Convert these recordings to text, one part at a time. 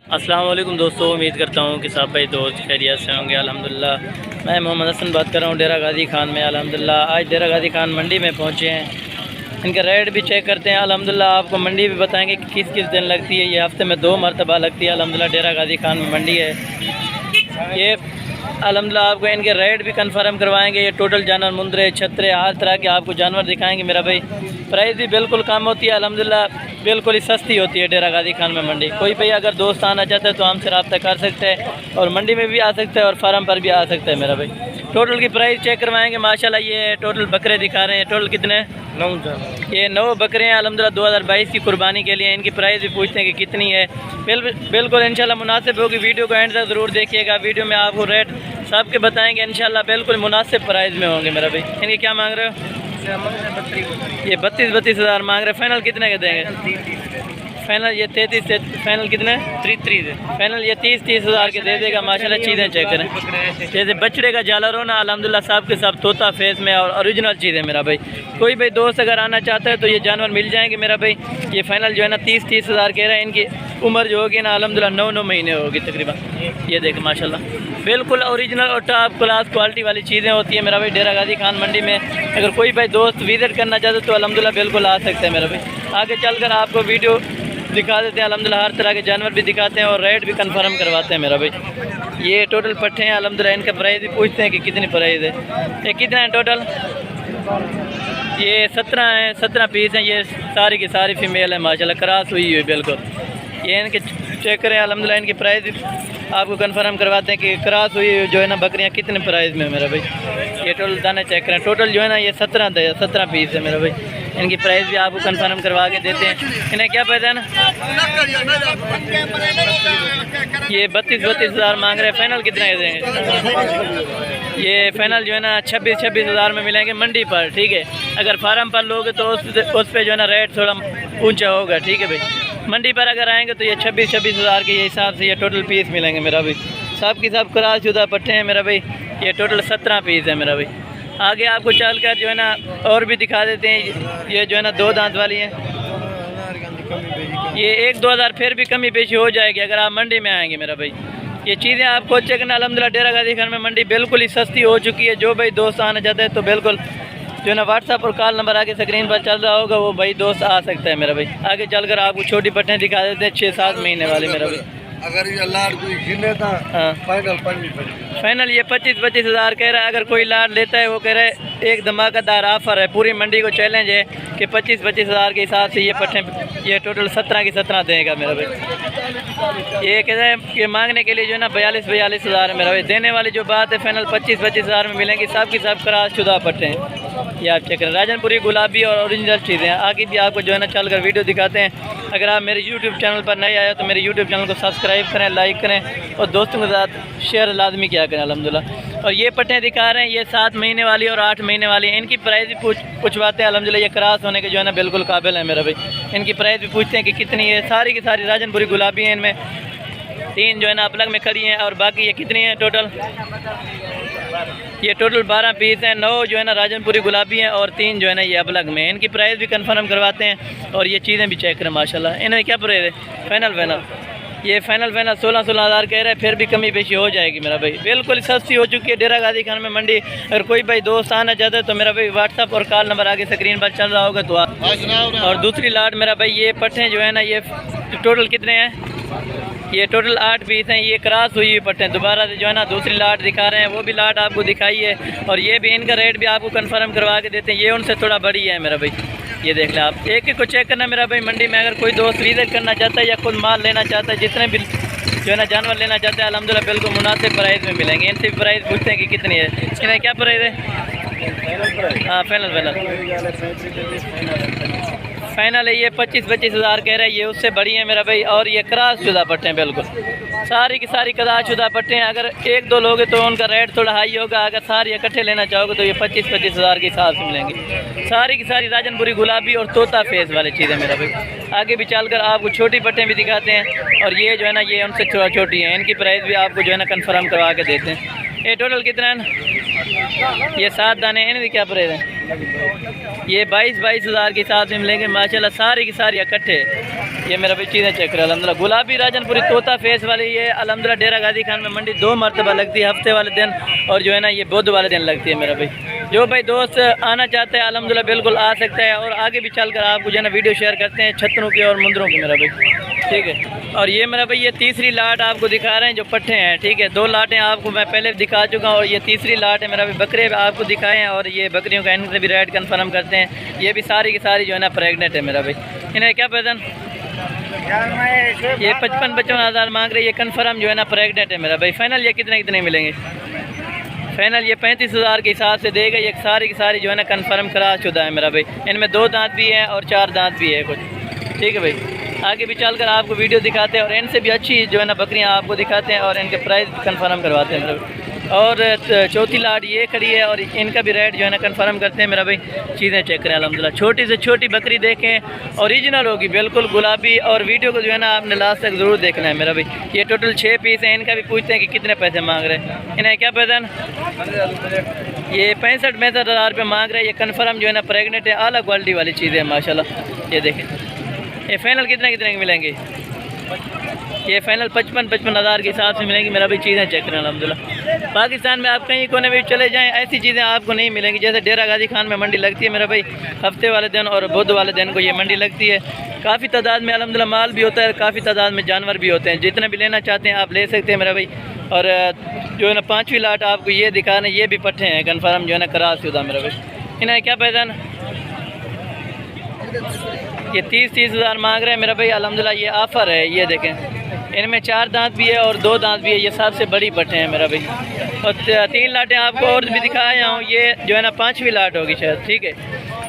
अस्सलाम वालेकुम दोस्तों, उम्मीद करता हूँ कि सब भाई दोस्त खैरियत से होंगे। अल्हम्दुलिल्लाह मैं मोहम्मद हसन बात कर रहा हूँ डेरा गाजी खान में। अल्हम्दुलिल्लाह आज डेरा गाजी खान मंडी में पहुँचे हैं। इनके रेट भी चेक करते हैं। अल्हम्दुलिल्लाह आपको मंडी भी बताएंगे कि किस किस दिन लगती है। ये हफ्ते में 2 मरतबा लगती है। अल्हम्दुलिल्लाह डेरा गाजी खान में मंडी है ये। अल्हम्दुलिल्लाह आपको इनके रेट भी कंफर्म करवाएंगे। ये टोटल जानवर, मुंदरे, छतरे, हर तरह के आपको जानवर दिखाएंगे मेरा भाई। प्राइस भी बिल्कुल कम होती है। अल्हम्दुलिल्लाह बिल्कुल ही सस्ती होती है डेरा गाजी खान में मंडी। कोई भाई अगर दोस्त आना चाहते हैं तो हमसे रब्ता कर सकते हैं और मंडी में भी आ सकते हैं और फार्म पर भी आ सकते हैं मेरा भाई। टोटल की प्राइस चेक करवाएंगे। माशाल्लाह ये टोटल बकरे दिखा रहे हैं। टोटल कितने? 9। ये 9 बकरे हैं अल्हम्दुलिल्लाह 2022 की कुर्बानी के लिए। इनकी प्राइस भी पूछते हैं कि कितनी है। बिल्कुल इंशाल्लाह मुनासिब होगी। वीडियो को एंड तक ज़रूर देखिएगा। वीडियो में आपको रेट सब के बताएंगे इंशाल्लाह। बिल्कुल मुनासिब प्राइस में होंगे मेरा भाई। इनके क्या मांग रहे हो? ये 32 हज़ार मांग रहे हैं। फाइनल कितने के देंगे? फाइनल ये 33 से फाइनल कितने? 33 फाइनल ये 30 हज़ार के दे देगा। माशाल्लाह चीज़ें चेक करें। जैसे बछड़े का झालर हो ना, अल्हम्दुलिल्लाह सब के सब तोता फेस में और ओरिजिनल चीज़ें मेरा भाई। कोई भाई दोस्त अगर आना चाहता है तो ये जानवर मिल जाएंगे मेरा भाई। ये फाइनल जो है ना 30 हज़ार कह रहे हैं। इनकी उम्र जो होगी ना अल्हम्दुलिल्लाह 9 महीने होगी तकरीबन। ये देखें माशाल्लाह बिल्कुल ओरिजिनल और टॉप क्लास क्वालिटी वाली चीज़ें होती है मेरा भाई डेरा गाजी खान मंडी में। अगर कोई भाई दोस्त विजिट करना चाहते तो अल्हम्दुलिल्लाह बिल्कुल आ सकते हैं मेरा भाई। आगे चलकर आपको वीडियो दिखा देते हैं। अल्हम्दुलिल्लाह हर तरह के जानवर भी दिखाते हैं और रेट भी कंफर्म करवाते हैं मेरा भाई। ये टोटल पट्टे हैं अल्हम्दुलिल्लाह। इनका प्राइस भी पूछते हैं कि कितनी प्राइस है। ये कितना है टोटल? ये 17 हैं। 17 पीस हैं। ये सारी की सारी फीमेल है माशाल्लाह, क्रॉस हुई हुई बिल्कुल। ये इनके चेक करें अल्हम्दुलिल्लाह। इनकी प्राइस भी आपको कंफर्म करवाते हैं कि क्रॉस हुई जो है ना बकरियाँ कितने प्राइस में है मेरा भाई। ये टोटल दाने चेक करें। टोटल जो है ना ये 17 पीस है मेरा भाई। इनकी प्राइस भी आपको कंफर्म करवा के देते हैं। इन्हें क्या पैदा है ना? ये 32 हज़ार मांग रहे हैं। फाइनल कितने देंगे? ये फाइनल जो है ना 26 हज़ार में मिलेंगे मंडी पर। ठीक है, अगर फार्म पर लोगे तो उस पर जो है ना रेट थोड़ा ऊंचा होगा। ठीक है भाई। मंडी पर अगर आएंगे तो ये 26 हज़ार के हिसाब से ये टोटल पीस मिलेंगे मेरा भाई। सब की सब क्रॉस शुदा पट्टे हैं मेरा भाई। ये टोटल 17 पीस है मेरा भाई। आगे आपको चलकर जो है ना और भी दिखा देते हैं। ये जो है ना 2 दांत वाली है। ये 1-2 हज़ार फिर भी कमी पेशी हो जाएगी अगर आप मंडी में आएंगे मेरा भाई। ये चीज़ें आपको चेक करना। अल्हम्दुलिल्लाह डेरा गाजी खान में मंडी बिल्कुल ही सस्ती हो चुकी है। जो भाई दोस्त आना चाहते हैं तो बिल्कुल जो है ना व्हाट्सअप और कॉल नंबर आगे स्क्रीन पर चल रहा होगा वो भाई दोस्त आ सकता है मेरा भाई। आगे चलकर आपको छोटी पट्टें दिखा देते हैं 6-7 महीने वाले मेरा भाई। अगर ये लाड कोई गिने था हाँ फाइनल ये 25 हज़ार कह रहा है। अगर कोई लाड लेता है वो कह रहा है एक धमाकेदार ऑफर है। पूरी मंडी को चैलेंज है कि 25 हज़ार के हिसाब से ये पट्टें ये टोटल 17 की 17 देगा मेरा भाई। ये कह रहा है कि मांगने के लिए जो है ना 42 हज़ार है मेरा भाई। देने वाली जो बात है फाइनल 25 हज़ार में मिलेंगी। सब की सब क्रॉस शुदा पट्टे हैं। ये आप चेक करें। राजनपुरी गुलाबी और ओरिजिनल चीज़ें हैं। आगे भी आपको जो है ना चलकर वीडियो दिखाते हैं। अगर आप मेरे यूट्यूब चैनल पर नए आए तो मेरे यूट्यूब चैनल को सब्सक्राइब करें, लाइक करें और दोस्तों के साथ शेयर लाजमी किया करें अल्हम्दुलिल्लाह। और ये पट्टें दिखा रहे हैं ये 7 महीने वाली और 8 महीने वाली हैं। इनकी प्राइस भी पूछवाते हैं अल्हम्दुलिल्लाह। ये क्रॉस होने के जो है ना बिल्कुल काबिल है मेरा भाई। इनकी प्राइस भी पूछते हैं कि कितनी है। सारी की सारी राजनपुरी गुलाबी हैं। इनमें 3 जो है ना अपलग में खड़ी हैं और बाकी ये कितनी है टोटल? ये टोटल 12 पीस हैं। 9 जो है ना राजनपुरी गुलाबी हैं और 3 जो है ना ये अपलग में। इनकी प्राइस भी कंफर्म करवाते हैं और ये चीज़ें भी चेक करें माशाल्लाह। इन्हें क्या प्राइस है? फाइनल ये फाइनल 16 हज़ार कह रहे हैं। फिर भी कमी पेशी हो जाएगी मेरा भाई। बिल्कुल सस्ती हो चुकी है डेरा गाजी खान में मंडी। अगर कोई भाई दोस्त आना चाहता है तो मेरा भाई व्हाट्सअप और कॉल नंबर आगे स्क्रीन पर चल रहा होगा तो आप। और दूसरी लाट मेरा भाई ये पट्टे जो है ना ये टोटल कितने हैं? ये टोटल 8 पीस हैं। ये क्रॉस हुई हुई पट्टे दोबारा से जो है ना दूसरी लाट दिखा रहे हैं। वो भी लाट आपको दिखाई है और ये भी इनका रेट भी आपको कंफर्म करवा के देते हैं। ये उनसे थोड़ा बड़ी है मेरा भाई। ये देख लें आप। एक को चेक करना मेरा भाई। मंडी में अगर कोई दोस्त विजिट करना चाहता है या खुद माल लेना चाहता है, जितने भी जो है ना जानवर लेना चाहते हैं अल्हम्दुलिल्लाह बिल्कुल मुनासिब प्राइस में मिलेंगे। इनसे प्राइस पूछते हैं कि कितनी है। इन्हें क्या प्राइस है? हाँ फाइनल फाइनल है। ये 25 हज़ार कह रहे हैं। ये उससे बड़ी है मेरा भाई। और ये क्रॉस शुदा पट्टे हैं बिल्कुल। सारी की सारी क्रॉस शुदा पट्टे हैं। अगर 1-2 लोगे तो उनका रेट थोड़ा हाई होगा। अगर सारी इकट्ठे लेना चाहोगे तो ये 25 हज़ार के हिसाब से मिलेंगे। सारी की सारी राजनपुरी गुलाबी और तोता फेस वाली चीज़ें मेरा भाई। आगे भी चलकर आपको छोटी पट्टें भी दिखाते हैं और ये जो है ना ये उनसे थोड़ा छोटी हैं। इनकी प्राइस भी आपको जो है ना कंफर्म करवा के देते हैं। ये टोटल कितना है? ये 7 दाने हैं। इनकी क्या प्राइस है? ये 22 हज़ार के हिसाब से मिलेंगे माशाल्लाह। सारी की सारी इकट्ठे ये मेरा भी चीज़ें चेक करें अल्हम्दुलिल्लाह। गुलाबी राजनपुरी तोता फेस वाली ये अल्हम्दुलिल्लाह डेरा गाजी खान में मंडी 2 मरतबा लगती है, हफ्ते वाले दिन और जो है ना ये बुध वाले दिन लगती है मेरा भाई। जो भाई दोस्त आना चाहते हैं अल्हम्दुलिल्लाह बिल्कुल आ सकता है और आगे भी चल कर आपको जो है ना वीडियो शेयर करते हैं छतरों की और मुंदरों की मेरा भाई, ठीक है। और ये मेरा भाई ये तीसरी लाट आपको दिखा रहे हैं जो पट्ठे हैं, ठीक है। 2 लाटें आपको मैं पहले दिखा चुका हूँ और ये तीसरी लाट है मेरा भाई। बकरे आपको दिखाए हैं और ये बकरियों का इनसे भी रेट कन्फर्म करते हैं। ये भी सारी की सारी जो है ना प्रेगनेंट है मेरा भाई। इन्हें क्या पैदन ये 55 हज़ार मांग रहे, ये कन्फर्म जो है ना प्रेगनेंट है मेरा भाई। फाइनल ये कितने मिलेंगे? फाइनल ये 35,000 के हिसाब से देगा। ये सारी की सारी जो है ना कन्फर्म करा शुदा है मेरा भाई। इनमें 2 दांत भी हैं और 4 दांत भी है कुछ, ठीक है भाई। आगे भी चलकर आपको वीडियो दिखाते हैं और इनसे भी अच्छी जो है ना बकरियां आपको दिखाते हैं और इनके प्राइस कन्फर्म करवाते हैं मेरा भाई। और चौथी लाट ये खड़ी है और इनका भी रेट जो है ना कन्फर्म करते हैं मेरा भाई। चीज़ें चेक करें अल्हम्दुलिल्लाह। छोटी से छोटी बकरी देखें, ओरिजिनल होगी बिल्कुल गुलाबी। और वीडियो को जो है ना आपने लास्ट तक ज़रूर देखना है मेरा भाई। ये टोटल 6 पीस हैं। इनका भी पूछते हैं कि कितने पैसे मांग रहे हैं। इन्हें क्या पैसा ये 65-65 हज़ार रुपये मांग रहे हैं। ये कन्फर्म जो है ना प्रेगनेंट है, आला क्वालिटी वाली चीज़ें हैं माशाल्लाह। ये देखें ये फाइनल कितने के मिलेंगे? ये फाइनल 55 हज़ार के हिसाब से मिलेंगी मेरा भी। चीज़ें चेक करें अल्हम्दुलिल्लाह। पाकिस्तान में आप कहीं कोने भी चले जाएं ऐसी चीज़ें आपको नहीं मिलेंगी। जैसे डेरा गाजी खान में मंडी लगती है मेरा भाई, हफ्ते वाले दिन और बुध वाले दिन को ये मंडी लगती है। काफ़ी तादाद में अल्हम्दुलिल्लाह माल भी होता है, काफ़ी तादाद में जानवर भी होते हैं। जितने भी लेना चाहते हैं आप ले सकते हैं मेरा भाई। और जो है ना 5वीं लाट आपको ये दिखा रहे हैं, ये भी पट्ठे हैं कन्फर्म जो है ना करार शुदा मेरा भाई। इन्हें क्या पहचान ये 30 हज़ार मांग रहे हैं मेरा भाई अल्हम्दुलिल्लाह। ये ऑफ़र है, ये देखें इनमें 4 दांत भी है और 2 दांत भी है। ये सबसे बड़ी पट्टे हैं मेरा भाई। और 3 लाटें आपको और भी दिखाया हूँ। ये जो है ना 5वीं लाट होगी शायद, ठीक है।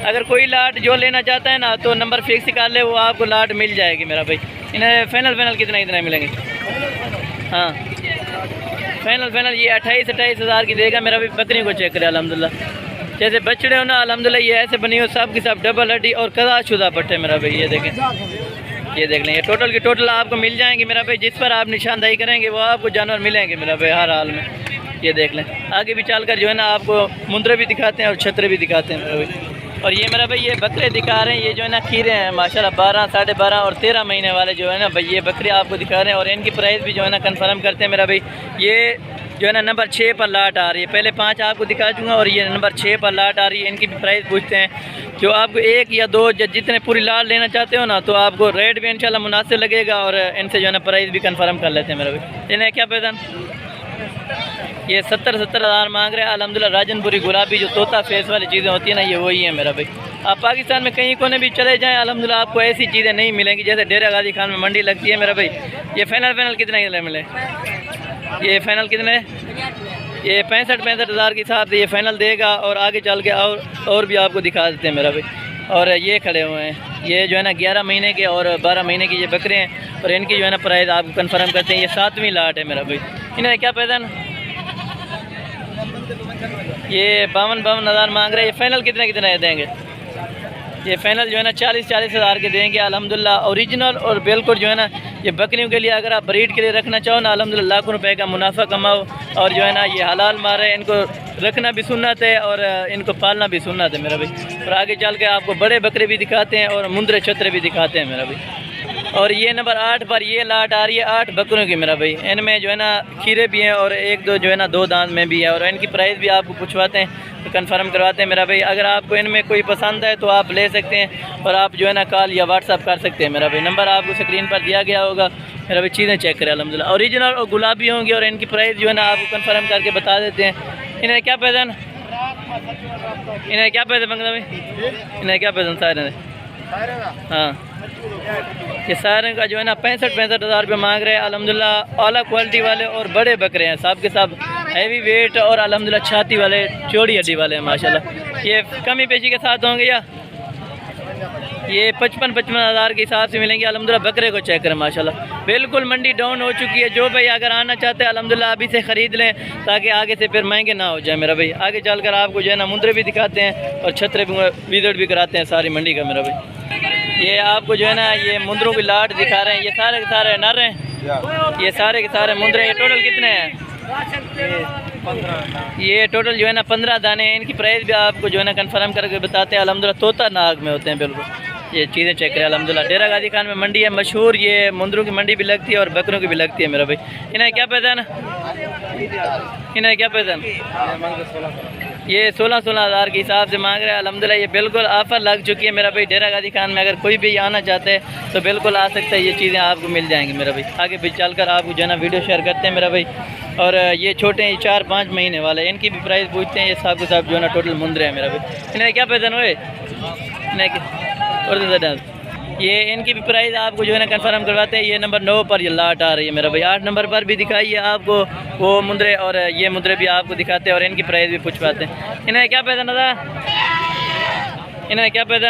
अगर कोई लाट जो लेना चाहता है ना तो नंबर फिक्स कर ले, वो आपको लाट मिल जाएगी मेरा भाई। इन्हें फाइनल कितना मिलेंगे? हाँ फाइनल ये 28 हज़ार की देगा मेरा भाई। बकरी को चेक करें अल्हम्दुलिल्लाह। जैसे बछड़े हो ना अल्हम्दुलिल्लाह ये ऐसे बनी हो, सब की सब डबल हड्डी और कदा शुदा पट्टे मेरा भाई। ये देखें, ये देख लें, ये टोटल की टोटल आपको मिल जाएंगे मेरा भाई। जिस पर आप निशानदाही करेंगे वो आपको जानवर मिलेंगे मेरा भाई हर हाल में। ये देख लें। आगे भी चलकर जो है ना आपको मुंदरे भी दिखाते हैं और छतरे भी दिखाते हैं मेरा भाई। और ये मेरा भाई ये बकरे दिखा रहे हैं, ये जो है ना खीरे हैं माशाल्लाह। 12, 12.5 और 13 महीने वाले जो है ना भाई ये बकरे आपको दिखा रहे हैं। और इनकी प्राइस भी जो है ना कन्फर्म करते हैं मेरा भाई। ये जो है ना नंबर 6 पर लाट आ रही है। पहले 5 आपको दिखा चुका और ये नंबर 6 पर लाट आ रही है। इनकी भी प्राइस पूछते हैं। जो आपको 1 या 2 जितने पूरी लाट लेना चाहते हो ना तो आपको रेट भी इंशाल्लाह मुनासिब लगेगा और इनसे जो है ना प्राइस भी कन्फर्म कर लेते हैं मेरा भाई। इन्हें क्या पैसा ये 70 हज़ार मांग रहे हैं अल्हम्दुलिल्लाह। राजनपुरी गुलाबी जो तोता फेस वाली चीज़ें होती हैं ना ये वही है मेरा भाई। आप पाकिस्तान में कहीं कोने भी चले जाएँ अल्हम्दुलिल्लाह आपको ऐसी चीज़ें नहीं मिलेंगी जैसे डेरा गाजी खान में मंडी लगती है मेरा भाई। ये फाइनल कितने मिले? ये फाइनल कितने? ये 65 हज़ार के हिसाब से ये फाइनल देगा। और आगे चल के और भी आपको दिखा देते हैं मेरा भाई। और ये खड़े हुए हैं, ये जो है ना 11 महीने के और 12 महीने की ये बकरे हैं और इनकी जो है ना प्राइस आपको कन्फर्म करते हैं। ये 7वीं लाट है मेरा भाई। इन्हें क्या पैसा ये 52 हज़ार मांग रहे हैं। ये फाइनल कितने देंगे? ये फाइनल जो है ना 40 हज़ार के देंगे अल्हम्दुलिल्लाह। ओरिजिनल और बिल्कुल जो है ना ये बकरियों के लिए अगर आप ब्रीड के लिए रखना चाहो ना अल्हम्दुलिल्लाह लाखों रुपए का मुनाफा कमाओ। और जो है ना ये हलाल मारे, इनको रखना भी सुन्नत है और इनको पालना भी सुन्नत है मेरा भाई। और आगे चल के आपको बड़े बकरे भी दिखाते हैं और मुंदरे छतरे भी दिखाते हैं मेरा भाई। और ये नंबर 8 पर ये लाट आ रही है 8 बकरों की मेरा भाई। इनमें जो है ना खीरे भी हैं और 1-2 जो है ना 2 दांत में भी है। और इनकी प्राइस भी आपको पूछवाते हैं तो कन्फर्म करवाते हैं मेरा भाई। अगर आपको इनमें कोई पसंद है तो आप ले सकते हैं और आप जो है ना कॉल या व्हाट्सअप कर सकते हैं मेरा भाई। नंबर आपको स्क्रीन पर दिया गया होगा मेरा भाई। चीज़ें चेक करें अल्हम्दुलिल्लाह। ओरिजिनल और गुलाबी होंगी और इनकी प्राइस जो है ना आपको कन्फर्म करके बता देते हैं। इन्हें क्या पैसा मंगना भाई? इन्हें क्या पैसा सारे? हाँ ये सारे का जो है ना 65 हज़ार रुपये मांग रहे हैं अल्हम्दुलिल्लाह। आला क्वालिटी वाले और बड़े बकरे हैं, सब के सब हैवी वेट और अल्हम्दुलिल्लाह छाती वाले चौड़ी हड्डी वाले हैं माशाल्लाह। ये कमी पेशी के साथ होंगे या ये 55 हज़ार के हिसाब से मिलेंगे अल्हम्दुलिल्लाह। बकरे को चेक करें माशाल्लाह। बिल्कुल मंडी डाउन हो चुकी है। जो भाई अगर आना चाहते हैं अल्हम्दुलिल्लाह अभी से ख़रीद लें ताकि आगे से फिर महंगे ना हो जाए मेरा भाई। आगे चलकर आपको जो है ना मुंदरे भी दिखाते हैं और छतरे भी विजिट भी कराते हैं सारी मंडी का मेरा भाई। ये आपको जो है ना ये मुंदरों की लाट दिखा रहे हैं। ये सारे के सारे नर हैं, ये सारे के सारे मुंदरे। ये टोटल कितने हैं? ये टोटल जो है ना 15 दाने हैं। इनकी प्राइस भी आपको जो है ना कन्फर्म करके बताते हैं अल्हम्दुलिल्लाह। तोता नाग में होते हैं बिल्कुल। ये चीज़ें चेक करें अल्हम्दुलिल्लाह। डेरा गाजी खान में मंडी है मशहूर, ये मुंदरों की मंडी भी लगती है और बकरों की भी लगती है मेरा भाई। इन्हें क्या पैदा ना, इन्हें क्या पैदा, ये 16-16 हज़ार के हिसाब से मांग रहे हैं अल्हम्दुलिल्लाह। ये बिल्कुल ऑफ़र लग चुकी है मेरा भाई डेरा गाजी खान में। अगर कोई भी आना चाहते हैं तो बिल्कुल आ सकता है, ये चीज़ें आपको मिल जाएंगी मेरा भाई। आगे भी चलकर आपको जो है ना वीडियो शेयर करते हैं मेरा भाई। और ये छोटे हैं 4-5 महीने वाले, इनकी भी प्राइस पूछते हैं। ये साहब के साहब जो है ना टोटल मुंदरे हैं मेरा भाई। इन्हें क्या पैदा हुए, ये इनकी भी प्राइस आपको जो है ना कंफर्म करवाते हैं। ये नंबर 9 पर ये लाट आ रही है मेरा भाई। 8 नंबर पर भी दिखाइए आपको वो मुंदरे, और ये मुंदरे भी आपको दिखाते हैं और इनकी प्राइस भी पूछवाते हैं। इन्हें क्या पैदा नदा, इन्हें क्या पैदा,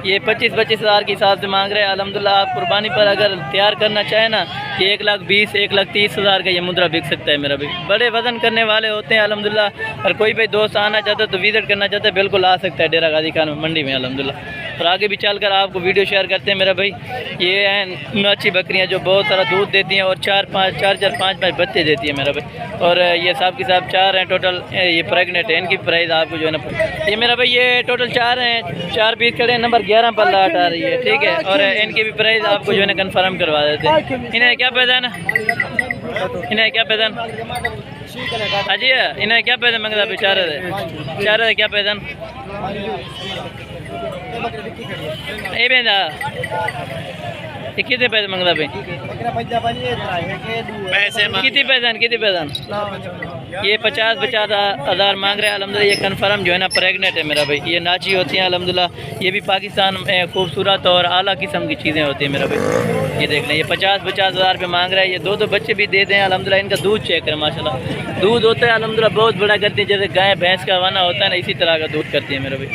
ये 25-25 हज़ार के हिसाब से मांग रहे हैं अल्हम्दुलिल्लाह। आप कुर्बानी पर अगर तैयार करना चाहें ना, ये 1,20,000 1,30,000 हज़ार का ये मुंदरा बिक सकता है मेरा भाई। बड़े वज़न करने वाले होते हैं अल्हम्दुलिल्लाह। और कोई भाई दोस्त आना चाहता है तो विज़िट करना चाहता है, बिल्कुल आ सकता है डेरा गाजी खान मंडी में अल्हम्दुलिल्लाह। और आगे भी चलकर आपको वीडियो शेयर करते हैं मेरा भाई। ये हैं नाची बकरियां जो बहुत सारा दूध देती हैं और 4-5 बच्चे देती है मेरा भाई। और ये साहब के साहब 4 हैं टोटल, ये प्रेगनेंट है। इनकी प्राइस आपको जो है ना, ये मेरा भाई ये टोटल 4 हैं, 4 पीस खड़े हैं, नंबर 11 पर लाट आ रही है, ठीक है। और इनकी भी प्राइस आपको जो है ना कन्फर्म करवा देते हैं। इन्हें क्या पैदा ना, इन्हें क्या पैदा अजी, इन्हें क्या पैदा मंगता बेचारे चारे क्या पैदा ए बेंदा, ये कितने पैसे मंगता भाई, कितने पैदान ये 50-50 हज़ार मांग रहे हैं अल्हम्दुलिल्लाह। ये कन्फर्म जो है ना प्रेगनेंट है मेरा भाई। ये नाची होती हैं अल्हम्दुलिल्लाह। ये भी पाकिस्तान में खूबसूरत और आला किस्म की चीज़ें होती हैं मेरा भाई। ये देख लें, ये 50-50 हज़ार रुपये मांग रहा है। ये 2 बच्चे भी दे दें अल्हम्दुलिल्लाह। इनका दूध चेक करें माशाल्लाह, दूध होता है अल्हम्दुलिल्लाह बहुत बड़ा करती है, जैसे गाय भैंस का वाना होता है ना, इसी तरह का दूध करती है मेरा भाई।